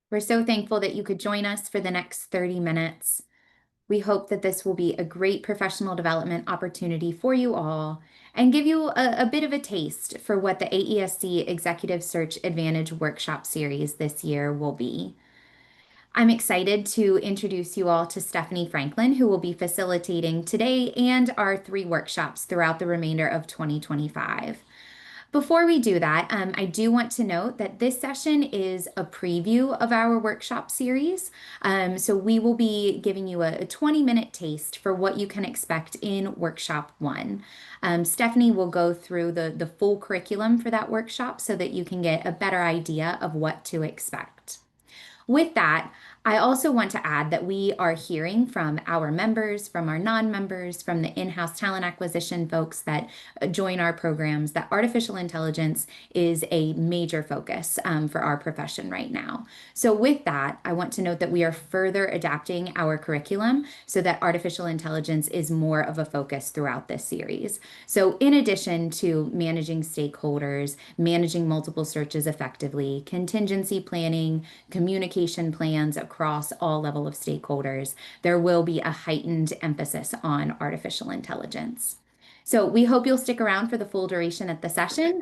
We're so thankful that you could join us for the next 30 minutes. We hope that this will be a great professional development opportunity for you all and give you a bit of a taste for what the AESC Executive Search Advantage Workshop Series this year will be. I'm excited to introduce you all to Stephanie Franklin, who will be facilitating today and our 3 workshops throughout the remainder of 2025. Before we do that, I do want to note that this session is a preview of our workshop series. So we will be giving you a 20-minute taste for what you can expect in workshop 1. Stephanie will go through the full curriculum for that workshop so that you can get a better idea of what to expect. With that, I also want to add that we are hearing from our members, from our non-members, from the in-house talent acquisition folks that join our programs, that artificial intelligence is a major focus for our profession right now. So with that, I want to note that we are further adapting our curriculum so that artificial intelligence is more of a focus throughout this series. So in addition to managing stakeholders, managing multiple searches effectively, contingency planning, communication plans across all level of stakeholders, there will be a heightened emphasis on artificial intelligence. So we hope you'll stick around for the full duration of the session.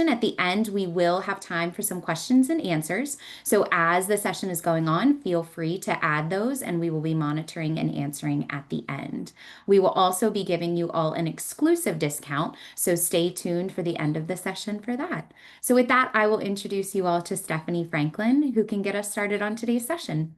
At the end, we will have time for some questions and answers. So as the session is going on, feel free to add those and we will be monitoring and answering at the end. We will also be giving you all an exclusive discount, so stay tuned for the end of the session for that. So with that, I will introduce you all to Stephanie Franklin, who can get us started on today's session.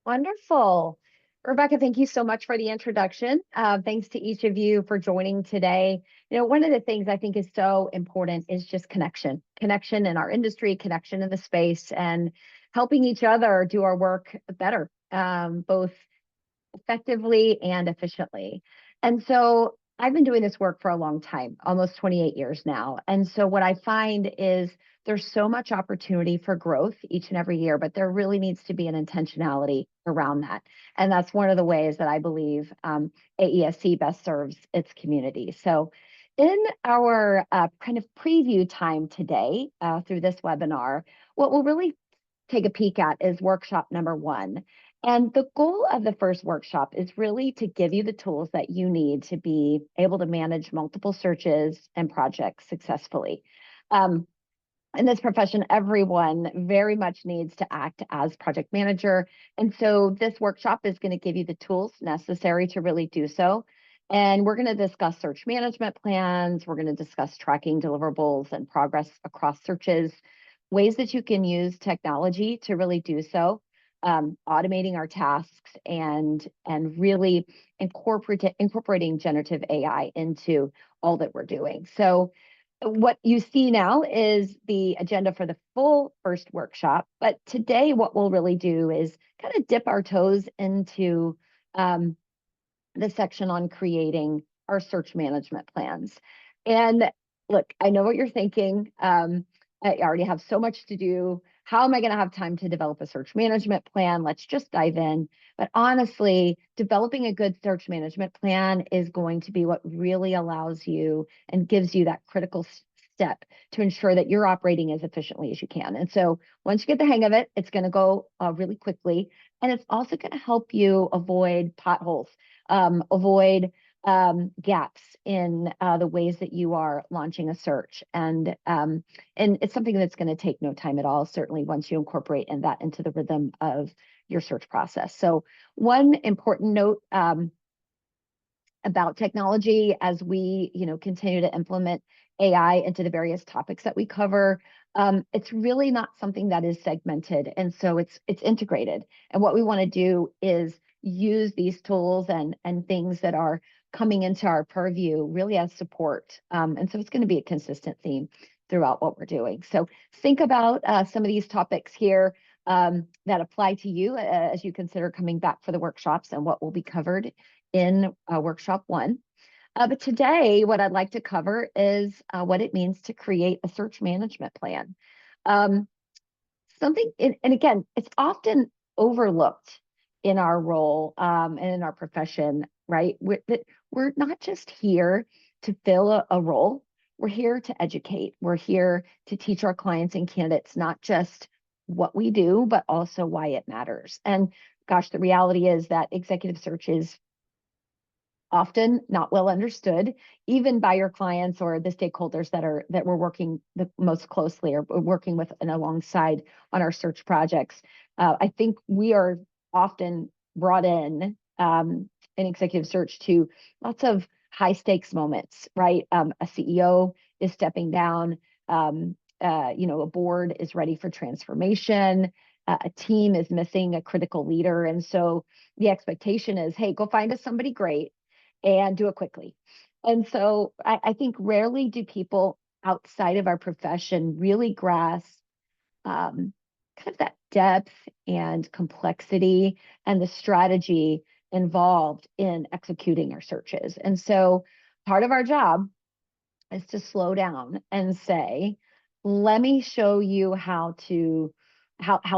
Wonderful. Rebecca, thank you so much for the introduction. Thanks to each of you for joining today. One of the things I think is so important is just connection in our industry, connection in the space, and helping each other do our work better, both effectively and efficiently. And so I've been doing this work for a long time, almost 28 years now. And so what I find is there's so much opportunity for growth each and every year, but there really needs to be an intentionality around that. And that's one of the ways that I believe AESC best serves its community. So in our kind of preview time today through this webinar, what we'll really take a peek at is workshop number 1. And the goal of the first workshop is really to give you the tools that you need to be able to manage multiple searches and projects successfully. In this profession, everyone very much needs to act as project manager. And so this workshop is going to give you the tools necessary to really do so. And we're going to discuss search management plans. We're going to discuss tracking deliverables and progress across searches, ways that you can use technology to really do so, automating our tasks and really incorporating generative AI into all that we're doing. So what you see now is the agenda for the full first workshop. But today, what we'll really do is kind of dip our toes into the section on creating our search management plans. And look, I know what you're thinking. I already have so much to do. How am I going to have time to develop a search management plan? Let's just dive in. But honestly, developing a good search management plan is going to be what really allows you and gives you that critical step to ensure that you're operating as efficiently as you can. And so once you get the hang of it, it's going to go really quickly. And it's also going to help you avoid potholes, avoid gaps in the ways that you are launching a search. And it's something that's going to take no time at all, certainly once you incorporate that into the rhythm of your search process. So one important note about technology as we continue to implement AI into the various topics that we cover, it's really not something that is segmented. And so it's integrated. And what we want to do is use these tools and things that are coming into our purview really as support. And so it's going to be a consistent theme throughout what we're doing. So think about some of these topics here that apply to you as you consider coming back for the workshops and what will be covered in workshop 1. But today, what I'd like to cover is what it means to create a search management plan. And again, it's often overlooked in our role and in our profession, right? We're not just here to fill a role. We're here to educate. We're here to teach our clients and candidates not just what we do, but also why it matters. And gosh, the reality is that executive search is often not well understood, even by your clients or the stakeholders that we're working the most closely or working with and alongside on our search projects. I think we are often brought in executive search to lots of high stakes moments, right? A CEO is stepping down. A board is ready for transformation. A team is missing a critical leader, and so the expectation is, hey, go find us somebody great and do it quickly. And so I think rarely do people outside of our profession really grasp kind of that depth and complexity and the strategy involved in executing our searches. And so part of our job is to slow down and say, let me show you how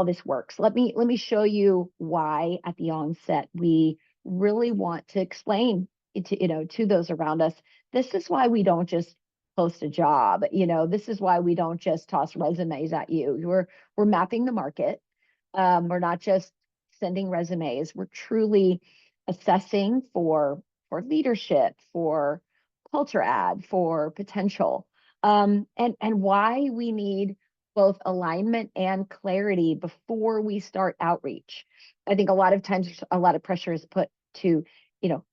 this works. Let me show you why at the onset we really want to explain to those around us. This is why we don't just post a job. This is why we don't just toss resumes at you. We're mapping the market. We're not just sending resumes. We're truly assessing for leadership, for culture add, for potential, and why we need both alignment and clarity before we start outreach. I think a lot of times a lot of pressure is put to,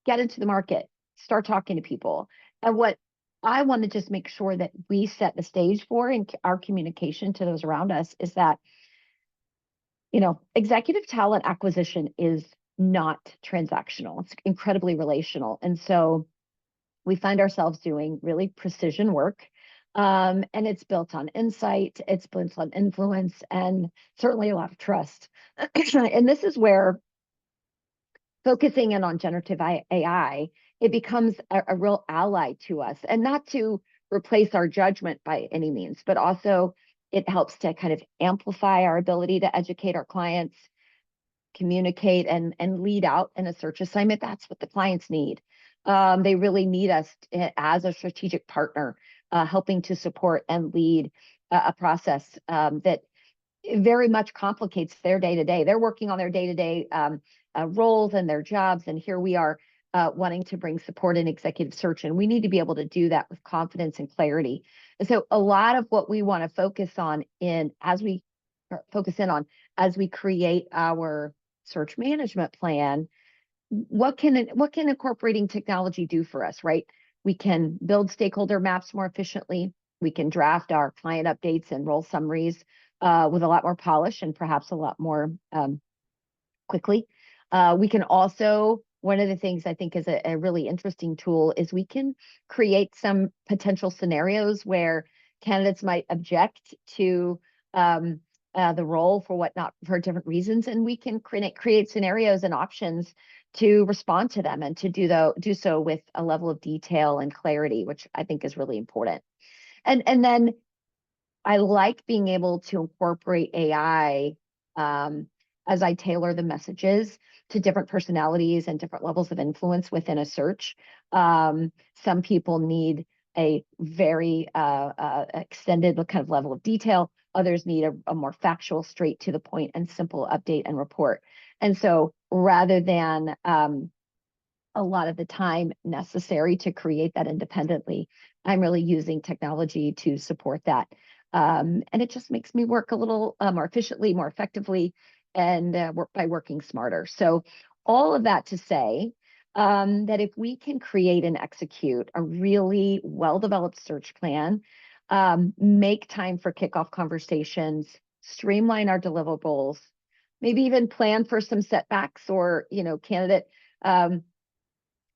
get into the market, start talking to people. And what I want to just make sure that we set the stage for in our communication to those around us is that, executive talent acquisition is not transactional. It's incredibly relational. And so we find ourselves doing really precision work. And it's built on insight, it's built on influence, and certainly a lot of trust. And this is where focusing in on generative AI, it becomes a real ally to us, and not to replace our judgment by any means, but also it helps to kind of amplify our ability to educate our clients, communicate and lead out in a search assignment. That's what the clients need. They really need us as a strategic partner, helping to support and lead a process that very much complicates their day to day. They're working on their day to day roles and their jobs, and here we are wanting to bring support in executive search, and we need to be able to do that with confidence and clarity. And so, a lot of what we want to focus on as we create our search management plan, what can incorporating technology do for us, right? We can build stakeholder maps more efficiently. We can draft our client updates and role summaries with a lot more polish and perhaps a lot more quickly. We can also, one of the things I think is a really interesting tool is we can create some potential scenarios where candidates might object to the role for different reasons, and we can create scenarios and options to respond to them and to do so with a level of detail and clarity, which I think is really important. And then I like being able to incorporate AI as I tailor the messages to different personalities and different levels of influence within a search. Some people need a very extended kind of level of detail. Others need a more factual, straight to the point and simple update and report. And so rather than a lot of the time necessary to create that independently, I'm really using technology to support that. And it just makes me work a little more efficiently, more effectively, and work by working smarter. So all of that to say that if we can create and execute a really well-developed search plan, make time for kickoff conversations, streamline our deliverables, maybe even plan for some setbacks or, candidate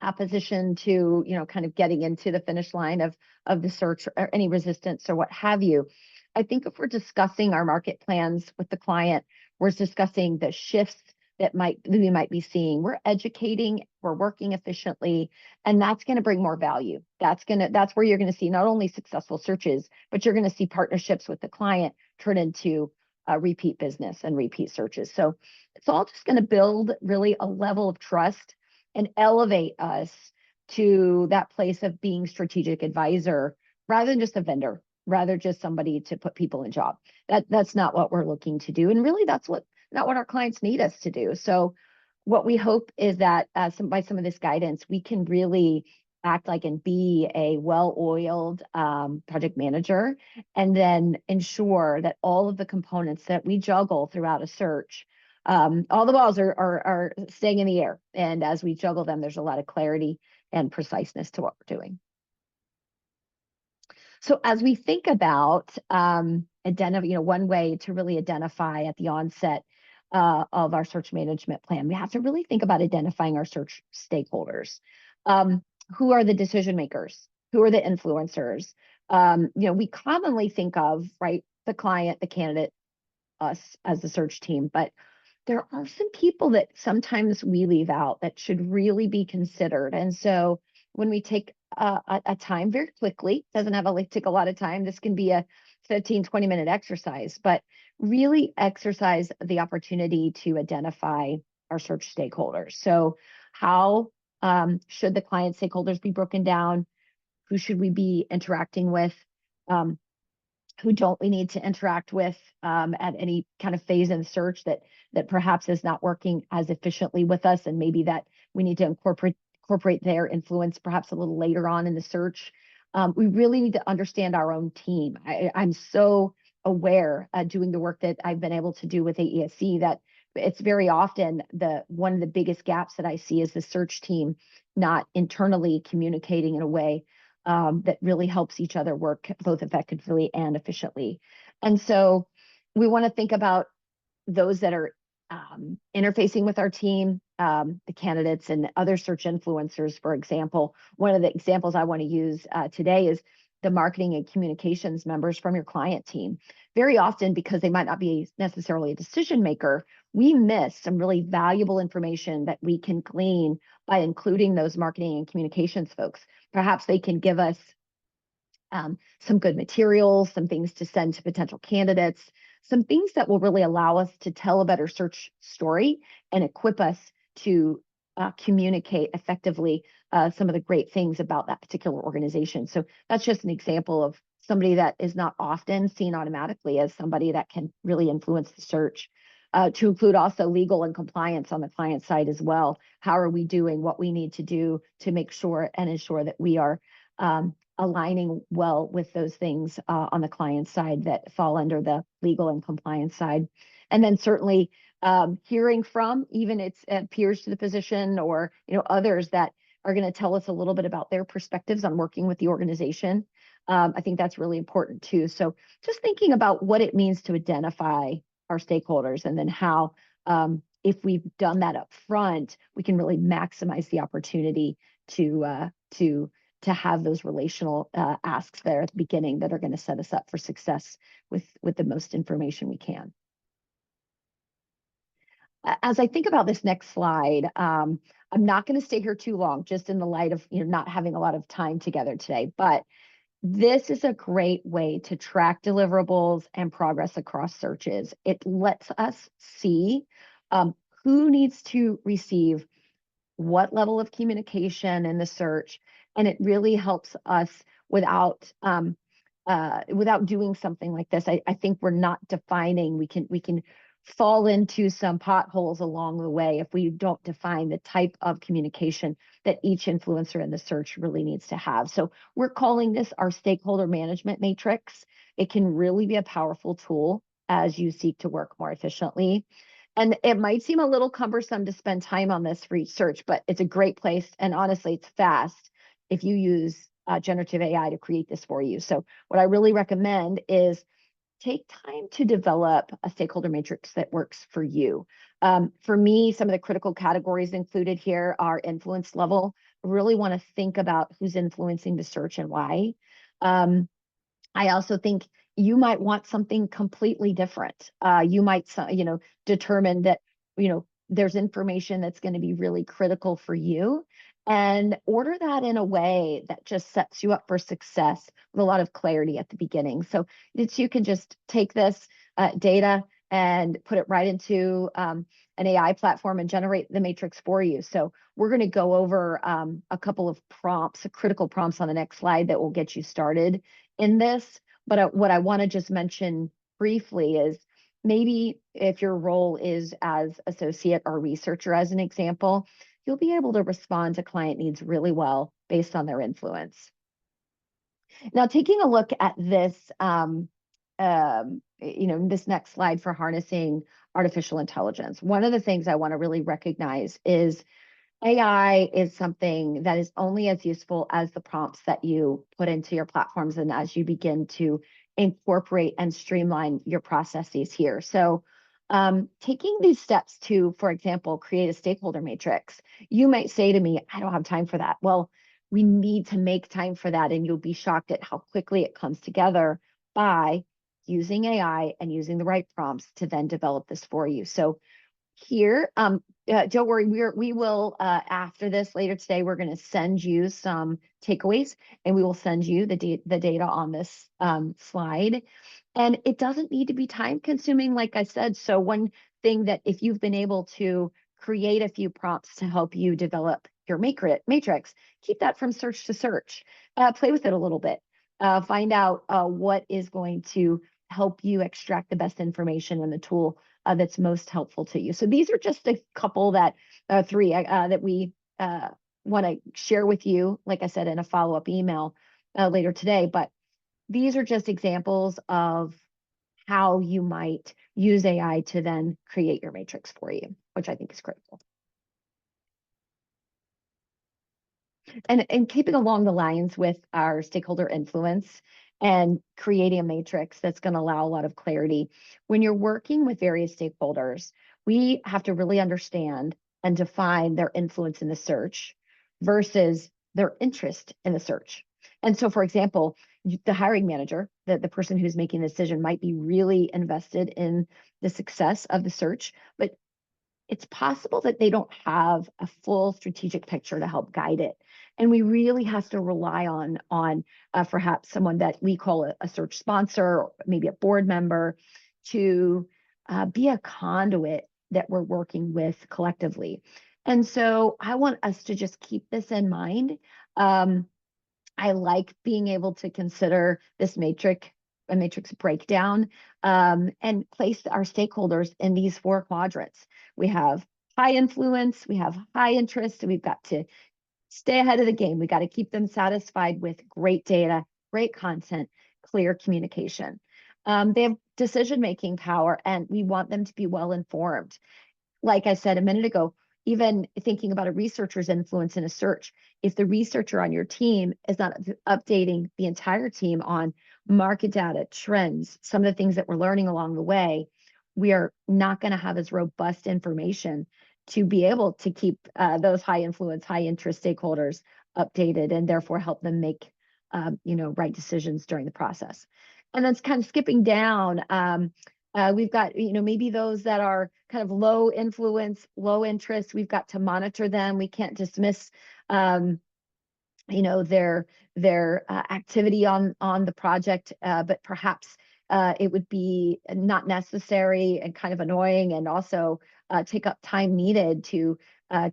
opposition to, kind of getting into the finish line of the search or any resistance or what have you. I think if we're discussing our market plans with the client, we're discussing the shifts that we might be seeing. We're educating, we're working efficiently, and that's going to bring more value. That's where you're going to see not only successful searches, but you're going to see partnerships with the client turn into repeat business and repeat searches. So it's all just going to build really a level of trust and elevate us to that place of being strategic advisor rather than just a vendor. rather just somebody to put people in job. That's not what we're looking to do. And really that's not what our clients need us to do. So what we hope is that by some of this guidance, we can really act like and be a well-oiled project manager, and then ensure that all of the components that we juggle throughout a search, all the balls are staying in the air. And as we juggle them, there's a lot of clarity and preciseness to what we're doing. So as we think about one way to really identify at the onset of our search management plan, we have to really think about identifying our search stakeholders. Who are the decision makers? Who are the influencers? We commonly think of, right, the client, the candidate, us as the search team, but there are some people that sometimes we leave out that should really be considered. And so when we take a time very quickly, doesn't have to take a lot of time. This can be a 15, 20-minute exercise, but really exercise the opportunity to identify our search stakeholders. So how should the client stakeholders be broken down? Who should we be interacting with? Who don't we need to interact with at any kind of phase in the search that perhaps is not working as efficiently with us, and maybe that we need to incorporate their influence perhaps a little later on in the search. We really need to understand our own team. I'm so aware doing the work that I've been able to do with AESC that it's very often one of the biggest gaps that I see is the search team not internally communicating in a way that really helps each other work both effectively and efficiently. And so we want to think about those that are interfacing with our team, the candidates and other search influencers, for example. One of the examples I want to use today is the marketing and communications members from your client team. Very often, because they might not be necessarily a decision maker, we miss some really valuable information that we can glean by including those marketing and communications folks. Perhaps they can give us some good materials, some things to send to potential candidates, some things that will really allow us to tell a better search story and equip us to communicate effectively some of the great things about that particular organization. So that's just an example of somebody that is not often seen automatically as somebody that can really influence the search. To include also legal and compliance on the client side as well. How are we doing what we need to do to make sure and ensure that we are aligning well with those things on the client side that fall under the legal and compliance side. And then certainly hearing from even its peers to the position or others that are going to tell us a little bit about their perspectives on working with the organization. I think that's really important too. So just thinking about what it means to identify our stakeholders, and then how, if we've done that up front, we can really maximize the opportunity to have those relational asks there at the beginning that are going to set us up for success with the most information we can. As I think about this next slide, I'm not going to stay here too long, just in the light of not having a lot of time together today, but this is a great way to track deliverables and progress across searches. It lets us see who needs to receive what level of communication in the search, and it really helps us without doing something like this. I think we're not defining. We can fall into some potholes along the way if we don't define the type of communication that each influencer in the search really needs to have. So we're calling this our stakeholder management matrix. It can really be a powerful tool as you seek to work more efficiently. And it might seem a little cumbersome to spend time on this for each search, but it's a great place. And honestly, it's fast if you use generative AI to create this for you. So what I really recommend is take time to develop a stakeholder matrix that works for you. For me, some of the critical categories included here are influence level. I really want to think about who's influencing the search and why. I also think you might want something completely different. You might, determine that, there's information that's going to be really critical for you, and order that in a way that just sets you up for success with a lot of clarity at the beginning. So you can just take this data and put it right into an AI platform and generate the matrix for you. So we're going to go over a couple of prompts, critical prompts on the next slide that will get you started in this. But what I want to just mention briefly is maybe if your role is as associate or researcher, as an example, you'll be able to respond to client needs really well based on their influence. Now, taking a look at this, this next slide for harnessing artificial intelligence, one of the things I want to really recognize is AI is something that is only as useful as the prompts that you put into your platforms and as you begin to incorporate and streamline your processes here. So, taking these steps to, for example, create a stakeholder matrix, you might say to me, I don't have time for that. Well, we need to make time for that, and you'll be shocked at how quickly it comes together by using AI and using the right prompts to then develop this for you. So, here. Don't worry, we will after this later today, we're going to send you some takeaways, and we will send you the data on this slide. And it doesn't need to be time consuming, like I said. So one thing that if you've been able to create a few prompts to help you develop your matrix, keep that from search to search. Play with it a little bit. Find out what is going to help you extract the best information in the tool that's most helpful to you. So these are just a couple three that we want to share with you, like I said, in a follow-up email later today. But these are just examples of how you might use AI to then create your matrix for you, which I think is critical. And keeping along the lines with our stakeholder influence and creating a matrix that's going to allow a lot of clarity. When you're working with various stakeholders, we have to really understand and define their influence in the search versus their interest in the search. And so, for example, the hiring manager, the person who's making the decision, might be really invested in the success of the search, but it's possible that they don't have a full strategic picture to help guide it. And we really have to rely on perhaps someone that we call a search sponsor, or maybe a board member, to be a conduit that we're working with collectively. And so I want us to just keep this in mind. I like being able to consider this a matrix breakdown, and place our stakeholders in these four quadrants. We have high influence, we have high interest, and we've got to stay ahead of the game. We got to keep them satisfied with great data, great content, clear communication. They have decision-making power, and we want them to be well informed. Like I said a minute ago, even thinking about a researcher's influence in a search, if the researcher on your team is not updating the entire team on market data, trends, some of the things that we're learning along the way, we are not going to have as robust information to be able to keep those high influence, high interest stakeholders updated, and therefore help them make right decisions during the process. And then it's kind of skipping down. We've got, maybe those that are kind of low influence, low interest. We've got to monitor them. We can't dismiss, their activity on the project, but perhaps it would be not necessary and kind of annoying, and also take up time needed to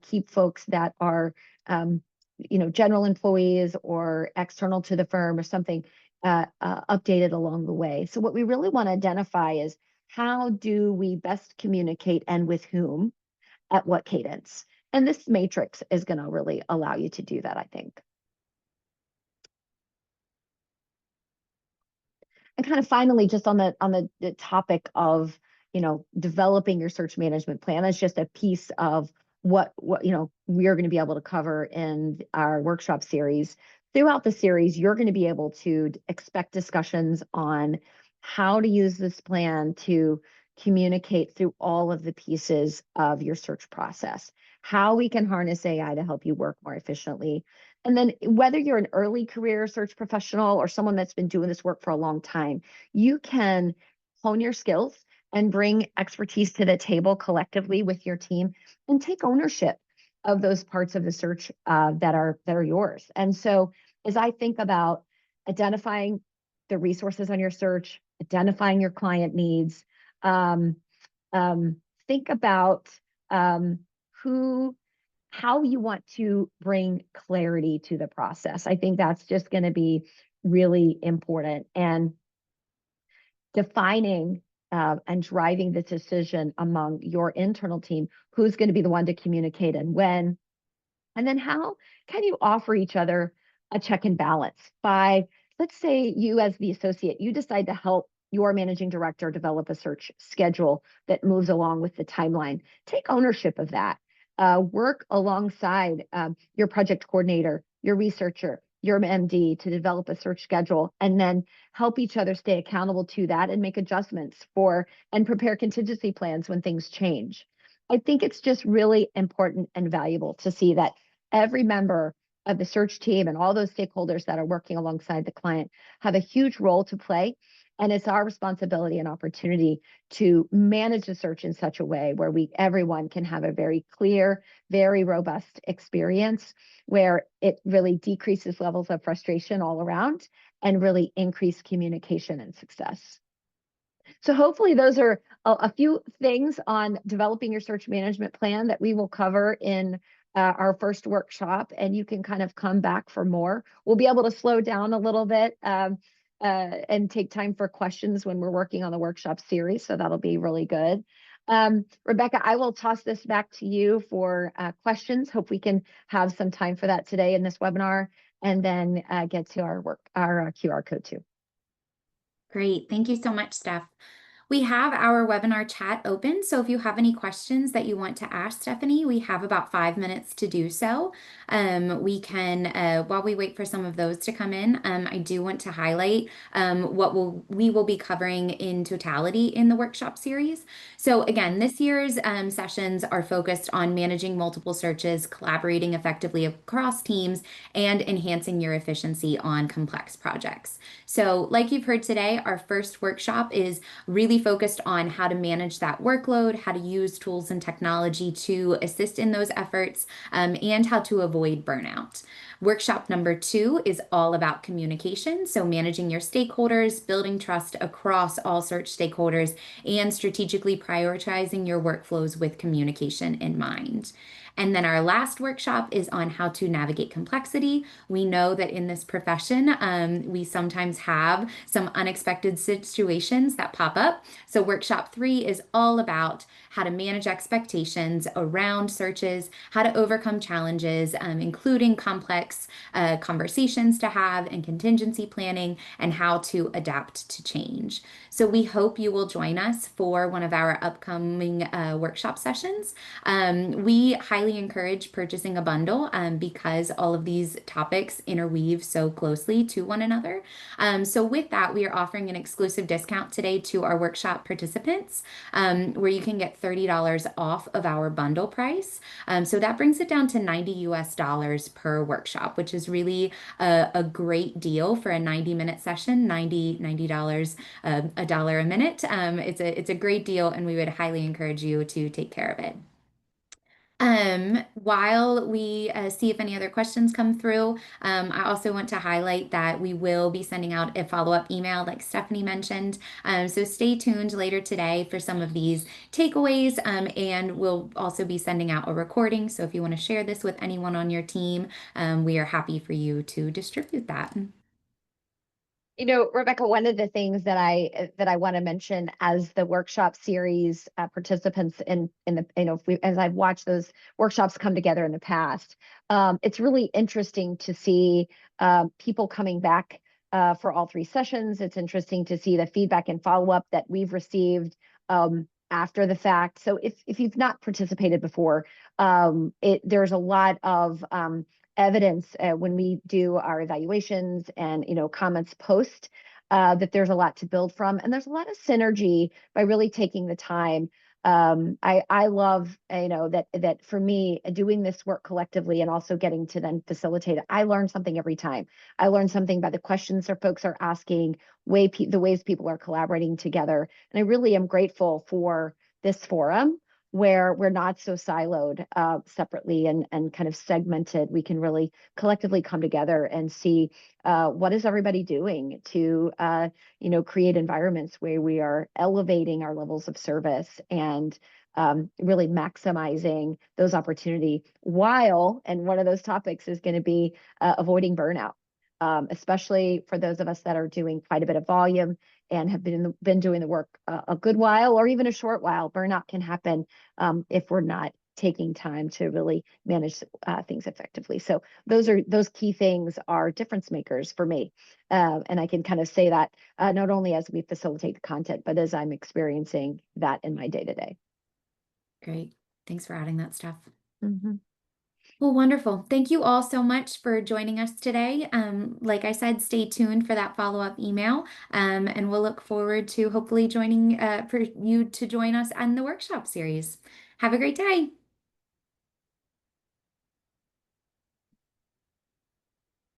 keep folks that are, general employees or external to the firm or something updated along the way. So what we really want to identify is, how do we best communicate and with whom at what cadence? And this matrix is going to really allow you to do that, I think. And kind of finally, just on the topic of, developing your search management plan, is just a piece of what we are going to be able to cover in our workshop series. Throughout the series, you're going to be able to expect discussions on how to use this plan to communicate through all of the pieces of your search process, how we can harness AI to help you work more efficiently. And then whether you're an early career search professional or someone that's been doing this work for a long time, you can hone your skills and bring expertise to the table collectively with your team and take ownership of those parts of the search that are yours. And so as I think about identifying the resources on your search, identifying your client needs, think about how you want to bring clarity to the process. I think that's just going to be really important. And defining and driving the decision among your internal team, who's going to be the one to communicate and when. And then how can you offer each other a check and balance by, let's say you as the associate, you decide to help your managing director develop a search schedule that moves along with the timeline. Take ownership of that. Work alongside your project coordinator, your researcher, your MD to develop a search schedule, and then help each other stay accountable to that and make adjustments for and prepare contingency plans when things change. I think it's just really important and valuable to see that every member of the search team and all those stakeholders that are working alongside the client have a huge role to play. And it's our responsibility and opportunity to manage the search in such a way where everyone can have a very clear, very robust experience where it really decreases levels of frustration all around and really increase communication and success. So hopefully those are a few things on developing your search management plan that we will cover in our first workshop, and you can kind of come back for more. We'll be able to slow down a little bit and take time for questions when we're working on the workshop series, so that'll be really good. Rebecca, I will toss this back to you for questions. Hope we can have some time for that today in this webinar, and then get to our QR code too. Great. Thank you so much, Steph. We have our webinar chat open, so if you have any questions that you want to ask Stephanie, we have about 5 minutes to do so. We can, while we wait for some of those to come in, I do want to highlight what we will be covering in totality in the workshop series. So again, this year's sessions are focused on managing multiple searches, collaborating effectively across teams, and enhancing your efficiency on complex projects. So like you've heard today, our first workshop is really focused on how to manage that workload, how to use tools and technology to assist in those efforts, and how to avoid burnout. Workshop number 2 is all about communication, so managing your stakeholders, building trust across all search stakeholders, and strategically prioritizing your workflows with communication in mind. And then our last workshop is on how to navigate complexity. We know that in this profession, we sometimes have some unexpected situations that pop up. So workshop 3 is all about how to manage expectations around searches, how to overcome challenges, including complex conversations to have and contingency planning, and how to adapt to change. So we hope you will join us for one of our upcoming workshop sessions. We highly encourage purchasing a bundle because all of these topics interweave so closely to one another. So with that, we are offering an exclusive discount today to our workshop participants where you can get $30 off of our bundle price. So that brings it down to $90 per workshop, which is really a great deal for a 90-minute session, $90, a dollar a minute. It's a great deal, and we would highly encourage you to take care of it. While we see if any other questions come through, I also want to highlight that we will be sending out a follow-up email like Stephanie mentioned. So stay tuned later today for some of these takeaways, and we'll also be sending out a recording. So if you want to share this with anyone on your team, we are happy for you to distribute that. You know, Rebecca, one of the things that I want to mention as the workshop series participants in the, as I've watched those workshops come together in the past, it's really interesting to see people coming back for all 3 sessions. It's interesting to see the feedback and follow-up that we've received after the fact. So if you've not participated before, there's a lot of evidence when we do our evaluations and comments post that there's a lot to build from, and there's a lot of synergy by really taking the time. I love that for me doing this work collectively and also getting to then facilitate it. I learn something every time. I learn something by the questions that folks are asking, the ways people are collaborating together, and I really am grateful for this forum where we're not so siloed separately and kind of segmented. We can really collectively come together and see what is everybody doing to create environments where we are elevating our levels of service and really maximizing those opportunity while, and one of those topics is going to be avoiding burnout. especially for those of us that are doing quite a bit of volume and have been doing the work a good while or even a short while. Burnout can happen if we're not taking time to really manage things effectively. So those key things are difference makers for me. And I can kind of say that not only as we facilitate the content, but as I'm experiencing that in my day to day. Great. Thanks for adding that stuff. Mhm. Well, wonderful. Thank you all so much for joining us today. Like I said, stay tuned for that follow-up email, and we'll look forward to hopefully joining for you to join us on the workshop series. Have a great day.